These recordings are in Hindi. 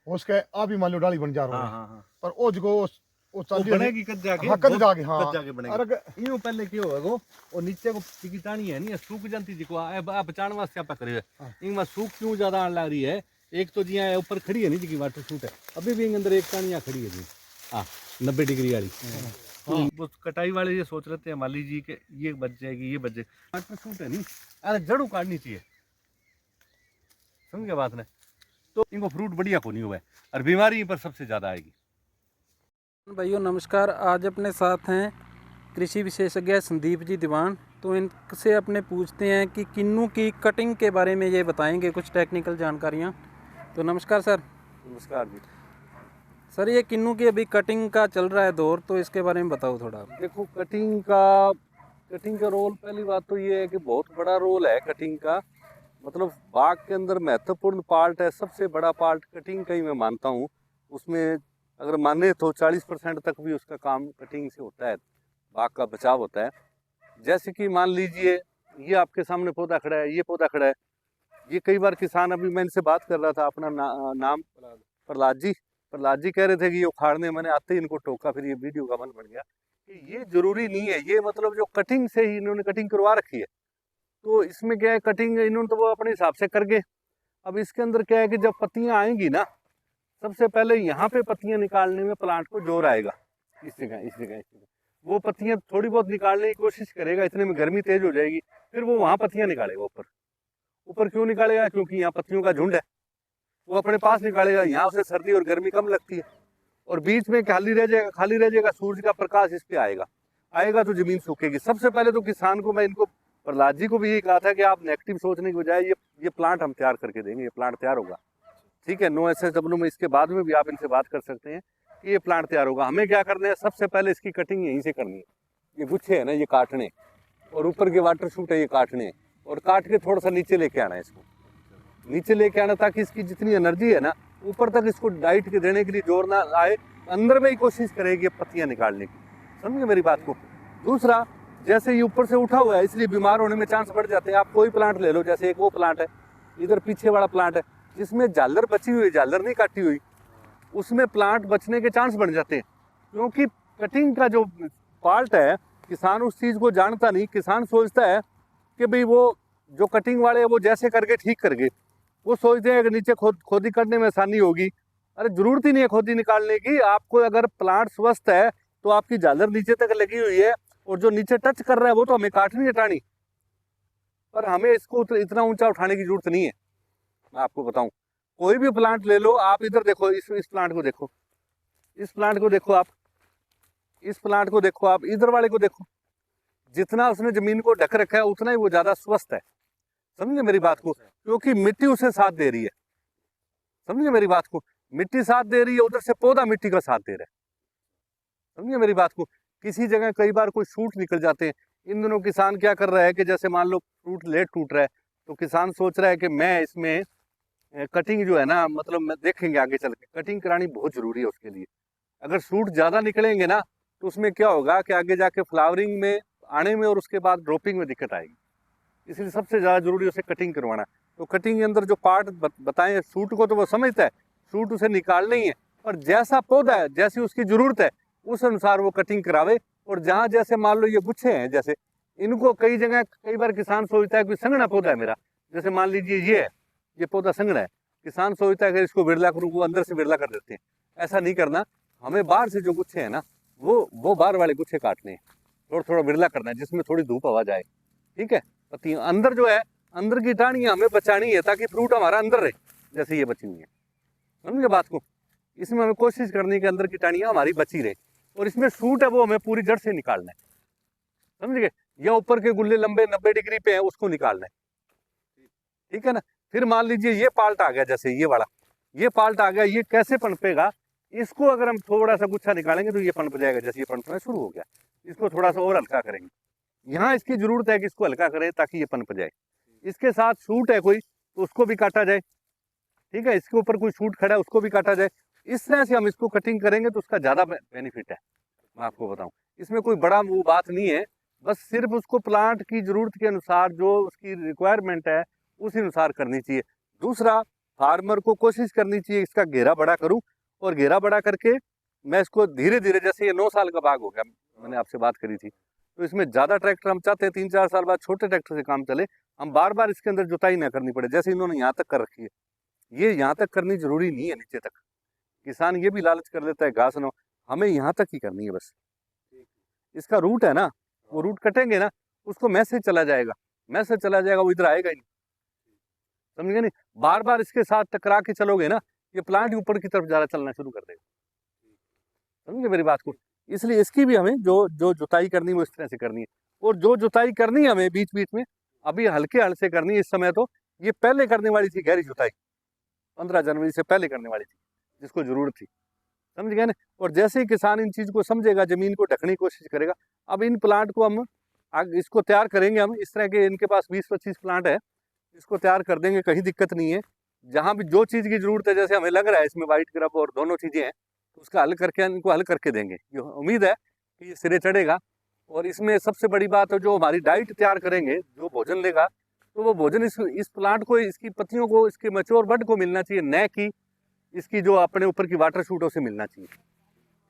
उसके आप भी मान लो डाली बन जा रहा हाँ है हाँ हाँ पर ओ जगो वो बनेगी कद जाके हाँ कद जाके हाँ कद जाके बनेगी। अरे यूं पहले क्यों होगा वो नीचे को टिकी टाणी है नहीं सूख जानती जी को आप बचाण वास्ते आप करे इनमें सूख क्यों ज्यादा आने लग रही है। एक तो जी यहाँ ऊपर खड़ी है नहीं जी वाटर शूट है अभी भी अंदर एक टाणी खड़ी है जी हाँ 90 डिग्री वाली। तो वो कटाई वाले ये सोच रहे थे माली जी के ये बच जाएगी ये बच जाएगी वाटर शूट है नहीं अरे जड़ों काटनी चाहिए समझ गया बात ने। तो इनको फ्रूट बढ़िया को नहीं हुआ है और बीमारी पर सबसे ज्यादा आएगी। भाइयों नमस्कार। आज अपने साथ हैं कृषि विशेषज्ञ संदीप जी दीवान। तो इनसे अपने पूछते हैं कि किन्नू की कटिंग के बारे में ये बताएंगे कुछ टेक्निकल जानकारियाँ। तो नमस्कार सर। नमस्कार जी। सर ये किन्नू की अभी कटिंग का चल रहा है दौर तो इसके बारे में बताओ थोड़ा। देखो कटिंग का रोल पहली बात तो ये है कि बहुत बड़ा रोल है कटिंग का। मतलब बाग के अंदर महत्वपूर्ण पार्ट है सबसे बड़ा पार्ट कटिंग का ही मैं मानता हूँ। उसमें अगर माने तो 40% तक भी उसका काम कटिंग से होता है बाग का बचाव होता है। जैसे कि मान लीजिए ये आपके सामने पौधा खड़ा है ये पौधा खड़ा है ये कई बार किसान अभी मैं इनसे बात कर रहा था अपना नाम प्रहलाद जी कह रहे थे कि ये उखाड़ने मैंने आते ही इनको टोका फिर ये वीडियो का मन बन गया कि ये जरूरी नहीं है ये मतलब जो कटिंग से ही इन्होंने कटिंग करवा रखी है। तो इसमें क्या है कटिंग इन्होंने तो वो अपने हिसाब से कर गए। अब इसके अंदर क्या है कि जब पत्तियां आएंगी ना सबसे पहले यहाँ पे पत्तियां निकालने में प्लांट को जोर आएगा इस जगह वो पत्तियां थोड़ी बहुत निकालने की कोशिश करेगा इतने में गर्मी तेज हो जाएगी फिर वो वहां पत्तियां निकालेगा ऊपर। ऊपर क्यों निकालेगा क्योंकि यहाँ पत्तियों का झुंड है वो अपने पास निकालेगा यहाँ से सर्दी और गर्मी कम लगती है और बीच में खाली रह जाएगा सूरज का प्रकाश इस पे आएगा तो जमीन सूखेगी। सबसे पहले तो किसान को मैं इनको प्रहलाद जी को भी यही कहा था कि आप नेगेटिव सोचने की बजाय ये प्लांट हम तैयार करके देंगे ये प्लांट तैयार होगा ठीक है। नो SSW में इसके बाद में भी आप इनसे बात कर सकते हैं कि ये प्लांट तैयार होगा। हमें क्या करना है सबसे पहले इसकी कटिंग यहीं से करनी है। ये गुच्छे है ना ये काटने और ऊपर के वाटर शूट है ये काटने और काट के थोड़ा सा नीचे लेके आना है इसको नीचे लेके आना ताकि इसकी जितनी एनर्जी है ना ऊपर तक इसको डाइट के देने के लिए जोर ना आए अंदर में ही कोशिश करेगी पत्तियां निकालने की। समझिए मेरी बात को। दूसरा जैसे ये ऊपर से उठा हुआ है इसलिए बीमार होने में चांस बढ़ जाते हैं। आप कोई प्लांट ले लो जैसे एक वो प्लांट है इधर पीछे वाला प्लांट है जिसमें झालर बची हुई झालर नहीं काटी हुई उसमें प्लांट बचने के चांस बढ़ जाते हैं क्योंकि कटिंग का जो पार्ट है किसान उस चीज को जानता नहीं। किसान सोचता है कि भाई वो जो कटिंग वाले है वो जैसे करके ठीक कर गए वो सोचते हैं कि नीचे खोदी करने में आसानी होगी। अरे जरूरत ही नहीं है खोदी निकालने की। आपको अगर प्लांट स्वस्थ है तो आपकी झालर नीचे तक लगी हुई है और जो नीचे टच कर रहा है वो तो हमें काटनी हटानी पर हमें इसको इतना ऊंचा उठाने की जरूरत नहीं है। मैं आपको बताऊं कोई भी प्लांट ले लो आप इधर देखो इस प्लांट को देखो इस प्लांट को देखो आप इस प्लांट को देखो आप इधर वाले को देखो जितना उसने जमीन को ढक रखा है उतना ही वो ज्यादा स्वस्थ है। समझिए मेरी बात को क्योंकि मिट्टी उसे साथ दे रही है। समझिए मेरी बात को मिट्टी साथ दे रही है उधर से पौधा मिट्टी का साथ दे रहा है। समझिए मेरी बात को। किसी जगह कई बार कोई शूट निकल जाते हैं। इन दिनों किसान क्या कर रहा है कि जैसे मान लो फ्रूट लेट टूट रहा है तो किसान सोच रहा है कि मैं इसमें कटिंग जो है ना मतलब मैं देखेंगे आगे चल के कटिंग करानी बहुत जरूरी है उसके लिए। अगर शूट ज्यादा निकलेंगे ना तो उसमें क्या होगा कि आगे जाके फ्लावरिंग में आने में और उसके बाद ड्रॉपिंग में दिक्कत आएगी। इसलिए सबसे ज्यादा जरूरी उसे कटिंग करवाना। तो कटिंग के अंदर जो पार्ट बताएं शूट को तो वो समझता है शूट उसे निकालना ही है पर जैसा पौधा है जैसी उसकी जरूरत है उस अनुसार वो कटिंग करावे। और जहाँ जैसे मान लो ये गुच्छे हैं जैसे इनको कई जगह कई बार किसान सोचता है कि संघना पौधा है मेरा जैसे मान लीजिए ये पौधा संघना है किसान सोचता है कि इसको बिरला करूँ वो अंदर से बिरला कर देते हैं। ऐसा नहीं करना। हमें बाहर से जो गुच्छे हैं ना वो बाहर वाले गुच्छे काटने हैं थोड़ा थोड़ा बिरला करना है जिसमें थोड़ी धूप हवा जाए ठीक है। पत्तियां अंदर जो है अंदर की टाहनियां हमें बचानी है ताकि फ्रूट हमारा अंदर रहे जैसे ये बची हुई है। समझिए बात को। इसमें हमें कोशिश करनी है कि अंदर की टाहनियां हमारी बची रहे और इसमें शूट है वो हमें पूरी जड़ से निकालना है। समझ गए। या ऊपर के गुल्ले लंबे 90 डिग्री पे है उसको निकालना है ठीक है ना। फिर मान लीजिए ये पार्ट आ गया जैसे ये पार्ट आ गया ये कैसे पनपेगा इसको अगर हम थोड़ा सा गुच्छा निकालेंगे तो ये पनप जाएगा। जैसे ये पनपना शुरू हो गया इसको थोड़ा सा और हल्का करेंगे। यहाँ इसकी जरूरत है कि इसको हल्का करें ताकि ये पनप जाए। इसके साथ शूट है कोई तो उसको भी काटा जाए ठीक है। इसके ऊपर कोई शूट खड़ा है उसको भी काटा जाए। इस तरह से हम इसको कटिंग करेंगे तो उसका ज्यादा बेनिफिट है। मैं आपको बताऊं इसमें कोई बड़ा वो बात नहीं है बस सिर्फ उसको प्लांट की जरूरत के अनुसार जो उसकी रिक्वायरमेंट है उसी अनुसार करनी चाहिए। दूसरा फार्मर को कोशिश करनी चाहिए इसका घेरा बड़ा करूं, और घेरा बड़ा करके मैं इसको धीरे धीरे, जैसे ये 9 साल का बाग हो गया, मैंने आपसे बात करी थी, तो इसमें ज़्यादा ट्रैक्टर हम चाहते हैं 3-4 साल बाद छोटे ट्रैक्टर से काम चले, हम बार बार इसके अंदर जुताई ना करनी पड़े, जैसे इन्होंने यहाँ तक कर रखी है। ये यहाँ तक करनी जरूरी नहीं है, नीचे तक किसान ये भी लालच कर लेता है घास न, हमें यहाँ तक ही करनी है बस। इसका रूट है ना, वो रूट कटेंगे ना, उसको मैसेज चला जाएगा, मैसेज चला जाएगा, वो इधर आएगा ही नहीं, समझ गए नहीं। बार बार इसके साथ टकरा के चलोगे ना, ये प्लांट ऊपर की तरफ ज़्यादा चलना शुरू कर देगा, समझे मेरी बात को। इसलिए इसकी भी हमें जो जो जुताई करनी है वो इस तरह से करनी है, और जो जुताई करनी है हमें बीच बीच में अभी हल्के हल से करनी है इस समय। तो ये पहले करने वाली थी गहरी जुताई, 15 जनवरी से पहले करने वाली थी, जिसको जरूरत थी, समझ गए ना। और जैसे ही किसान इन चीज़ को समझेगा, जमीन को ढकने की कोशिश करेगा। अब इन प्लांट को हम आगे इसको तैयार करेंगे, हम इस तरह के इनके पास 20-25 प्लांट है, इसको तैयार कर देंगे, कहीं दिक्कत नहीं है। जहाँ भी जो चीज़ की जरूरत है, जैसे हमें लग रहा है इसमें वाइट ग्रब और दोनों चीज़ें हैं, तो उसका हल करके इनको हल करके देंगे। ये उम्मीद है कि ये सिरे चढ़ेगा। और इसमें सबसे बड़ी बात है, जो हमारी डाइट तैयार करेंगे, जो भोजन लेगा, तो वो भोजन इस प्लांट को, इसकी पत्तियों को, इसके मैच्योर बड को मिलना चाहिए, न कि इसकी जो अपने ऊपर की वाटर शूट उसे मिलना चाहिए,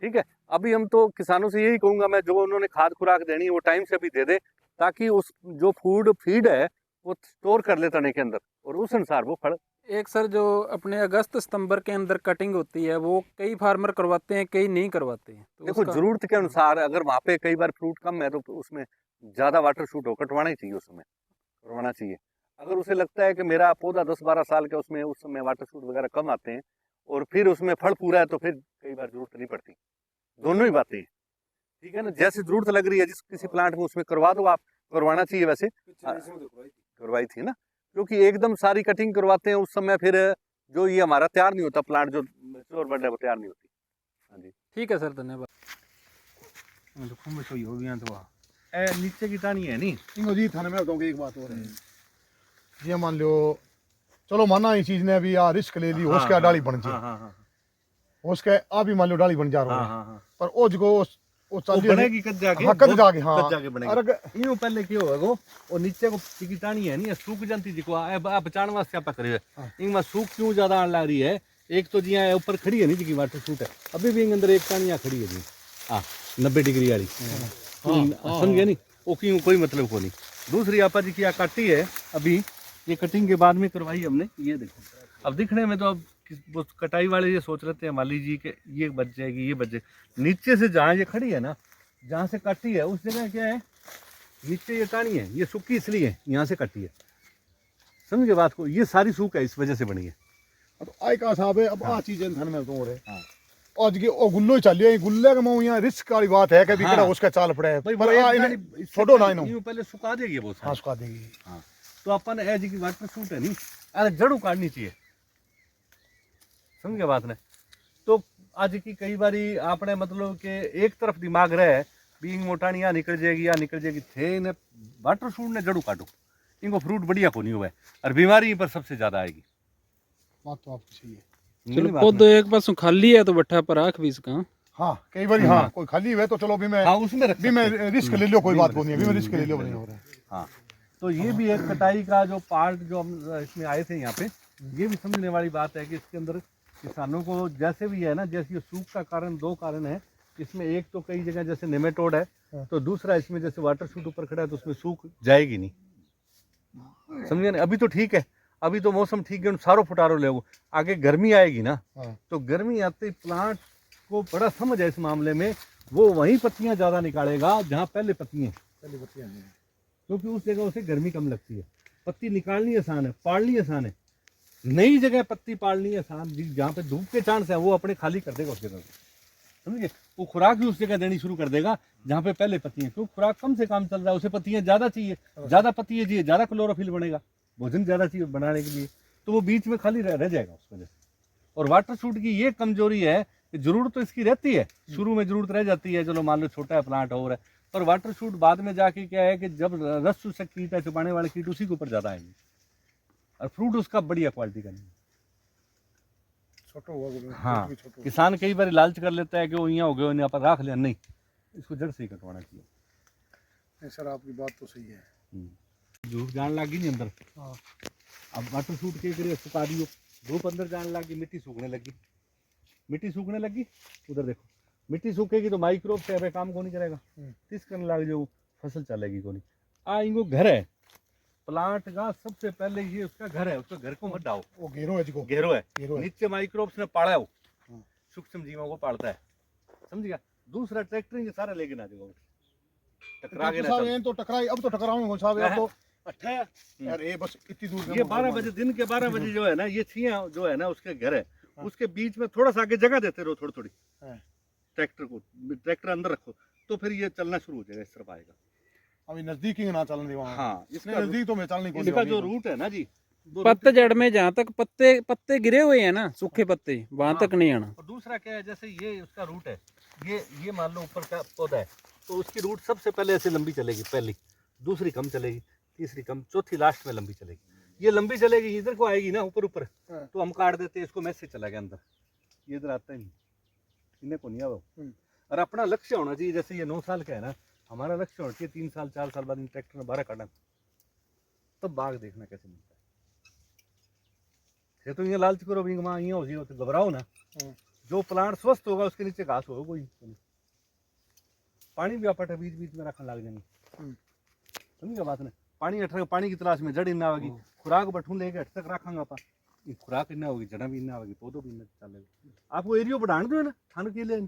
ठीक है। अभी हम तो किसानों से यही कहूँगा मैं, जो उन्होंने खाद खुराक देनी है वो टाइम से अभी दे दे, ताकि उस जो फीड है वो स्टोर कर ले तने के अंदर, और उस अनुसार वो फल। एक सर, जो अपने अगस्त सितंबर के अंदर कटिंग होती है, वो कई फार्मर करवाते हैं, कई नहीं करवाते हैं, तो देखो जरूरत के अनुसार, अगर वहाँ पे कई बार फ्रूट कम है तो उसमें ज़्यादा वाटर शूट हो, कटवाना ही चाहिए, उस समय करवाना चाहिए। अगर उसे लगता है कि मेरा पौधा 10-12 साल का, उसमें उस समय वाटर शूट वगैरह कम आते हैं और फिर उसमें फल पूरा है, तो फिर कई बार जरूरत नहीं पड़ती। दोनों ही बातें, ठीक है ना। जैसे जरूरत लग रही है जिस किसी प्लांट में, उसमें करवा दो, आप करवाना चाहिए। वैसे करवाई थी ना, क्योंकि एकदम सारी कटिंग करवाते हैं उस समय, फिर जो ये हमारा तैयार नहीं होता प्लांट, जो मैच्योर बड है वो तैयार नहीं होती। हाँ जी, ठीक है सर, धन्यवाद। नीचे की टानी है नहीं, इनको जी थाने में बताऊंगा एक बात और है। ये मान लो, चलो माना ये चीज ने अभी यार रिस्क ले ली, उसके डाली बन जाए, उसके आप भी मान लो डाली बन जा रहा है, पर ओ जो वो चल बनेगी कद जाके, हाँ, कद जाके, हाँ, कद जाके बनेगी। अरे यूं पहले क्यों होगा वो, और नीचे को की टानी है नहीं, सूख जानती जी को बचाने वास्ते आप करे, इनमें सूख क्यों ज्यादा आने लग रही है। एक तो जी ऊपर खड़ी है नहीं जी की वाटर शूट है, अभी भी अंदर एक टानी यहाँ खड़ी है जी, 90 डिग्री वाली, समझ गया नहीं, वो क्यों कोई मतलब को नहीं। दूसरी आपा जी की काटी है, अभी ये कटिंग के बाद में करवाई हमने, ये देखो। अब दिखने में तो अब वो कटाई वाले ये सोच रहे थे माली जी के ये बच जाएगी, ये बच जाएगी। नीचे से जहाँ ये खड़ी है ना, जहाँ से काटी है उस जगह क्या है, नीचे ये टानी है, ये सूखी इसलिए है, यहाँ से कटी है, समझ गए बात को। ये सारी सूख है, इस वजह से बनी है। तो आई का साहब है, अब आ चीजें धन में तो रहे आज के ओ गुल्लो चलिए, गुल्ले का मैं यहाँ रिस्क वाली बात है कि बिकड़ा उसका चाल पड़े भाई, पर छोड़ो ना इनो, पहले सुखा देगी वो, हाँ सुखा देगी। हाँ, तो अपन एज की वाटर शूट है नहीं, अरे जड़ों काटनी चाहिए, समझ गया बात ने। तो आज की कई बारी आपने मतलब कि एक तरफ दिमाग रहे भी मोटानी यहाँ निकल जाएगी, यहाँ निकल जाएगी, थे ने वाटर शूट ने जड़ों काटो, इनको फ्रूट बढ़िया को नहीं हुआ है, और बीमारी पर सबसे ज्यादा आएगी। बात तो आपकी सही है। चलो पौधो एक पास खाली है तो बट्ठा पर आख भी इसका, हाँ कई बार, हाँ कोई खाली है तो चलो भी मैं, हाँ उसमें भी मैं रिस्क ले लो, कोई बात नहीं है, भी मैं रिस्क ले लो, नहीं हो रहा है। हाँ, तो ये भी एक कटाई का जो पार्ट जो हम इसमें आए थे यहाँ पे, ये भी समझने वाली बात है कि इसके अंदर किसानों को जैसे भी है ना, जैसे ये सूख का कारण, 2 कारण है इसमें। एक तो कई जगह जैसे नेमेटोड है, तो दूसरा इसमें जैसे वाटर शूट ऊपर खड़ा है तो उसमें सूख जाएगी नहीं, समझे ना। अभी तो ठीक है, अभी तो मौसम ठीक है, सारो फुटारो ले, आगे गर्मी आएगी ना, तो गर्मी आते ही प्लांट को बड़ा समझ है इस मामले में, वो वहीं पत्तियां ज्यादा निकालेगा जहाँ पहले पत्तियां, क्योंकि उस जगह उसे गर्मी कम लगती है। पत्ती निकालनी आसान है, पालनी आसान है, नई जगह पत्ती पालनी आसान, जहाँ पे धूप के चांस है वो अपने खाली कर देगा उस जगह को, समझिए। वो खुराक भी उस जगह देनी शुरू कर देगा जहाँ पे पहले पत्तियां, क्योंकि खुराक कम से काम चल रहा है, उसे पत्तियां ज्यादा चाहिए, ज्यादा पत्तियां चाहिए, ज्यादा क्लोरोफिल बनेगा, भोजन ज्यादा चाहिए बनाने के लिए, तो वो बीच में खाली रह जाएगा उस वजह से। और वाटर शूट की ये कमजोरी है कि जरूरत तो इसकी रहती है, शुरू में जरूरत रह जाती है, चलो मान लो छोटा है प्लांट हो रहा है, पर वाटर शूट बाद में जाके क्या है कि जब रस चूसक कीट है, चुपाने वाले कीट उसी के ऊपर ज्यादा आएंगे, और फ्रूट उसका बढ़िया क्वालिटी का नहीं। हाँ, किसान कई बार लालच कर लेता है कि वो यहाँ हो गया, यहाँ पर रख लिया, नहीं, इसको जड़ से ही कटवाना चाहिए। सर आपकी बात तो सही है। धूप जान लगी नहीं अंदर, अब वाटर शूट के करिए सुखा दियो, धूप अंदर जाने लगी, मिट्टी सूखने लगी, मिट्टी सूखने लगी। उधर देखो मिट्टी सूखेगी तो माइक्रोब से अब काम को नहीं करेगा, तिस करने लग जाओ, फसल चलेगी को नहीं। आ इनको घर है प्लांट का, सबसे पहले ये उसका घर है, उसका घर को मत डाओ, वो घेरो है जिको घेरो है, घेरो है। नीचे माइक्रोब्स ने पाला हो, सूक्ष्म जीवों को पालता है, समझ गया। दूसरा ट्रैक्टर ये सारा लेके ना जाओ, टकरा के ना साहब चल। ये तो टकराई, अब तो टकराऊंगा साहब, अब तो अच्छा यार ये बस इतनी दूर ये 12 बजे, दिन के 12 बजे जो है ना, ये छिया जो है ना उसके घर है, उसके बीच में थोड़ा सा आगे जगह देते रहो, थोड़ी थोड़ी ट्रैक्टर को, ट्रैक्टर अंदर रखो तो फिर ये चलना शुरू हो जाएगा, इस तरफ आएगा। अभी नजदीक ही ना चलने वहाँ। हाँ, इसने नजदीक तो मैं चलने को इसका जो रूट है ना जी, पतझड़ में जहाँ तक पत्ते पत्ते गिरे हुए हैं ना, सूखे पत्ते, वहां तक नहीं आना। और दूसरा क्या है, जैसे ये उसका रूट है, ये मान लो ऊपर का पौधा है, तो उसकी रूट सबसे पहले ऐसे लंबी चलेगी, पहली, दूसरी कम चलेगी, तीसरी कम, चौथी लास्ट में लंबी चलेगी। ये लंबी चलेगी, इधर को आएगी ना ऊपर ऊपर, तो हम काट देते हैं इसको, मैसेज चला गया अंदर, ये इधर आता ही नहीं, इन्हें को नहीं आओ। और अपना लक्ष्य होना चाहिए, जैसे ये 9 साल का है ना, हमारा लक्ष्य होना चाहिए 3 साल 4 साल बाद इन ट्रैक्टर में 12 काटना, तब बाग देखना कैसे मिलता है। ये तो ये लालच करो भी वहाँ ये हो जी, तो घबराओ ना, जो प्लांट स्वस्थ होगा उसके नीचे घास होगा कोई, पानी भी आपट बीच बीच में रखने लग जाएंगे, समझिए बात ना, पानी अठर पानी की तलाश में जड़ इन्ना होगी, खुराक बठू लेके अठ तक रखांगा अपन, खुराक इन्ना होगी, जड़ा भी इन्ना होगी, पौधों भी इन्ना चलेगा। आपको एरियो बढ़ाने दो है ना, ठंड के लिए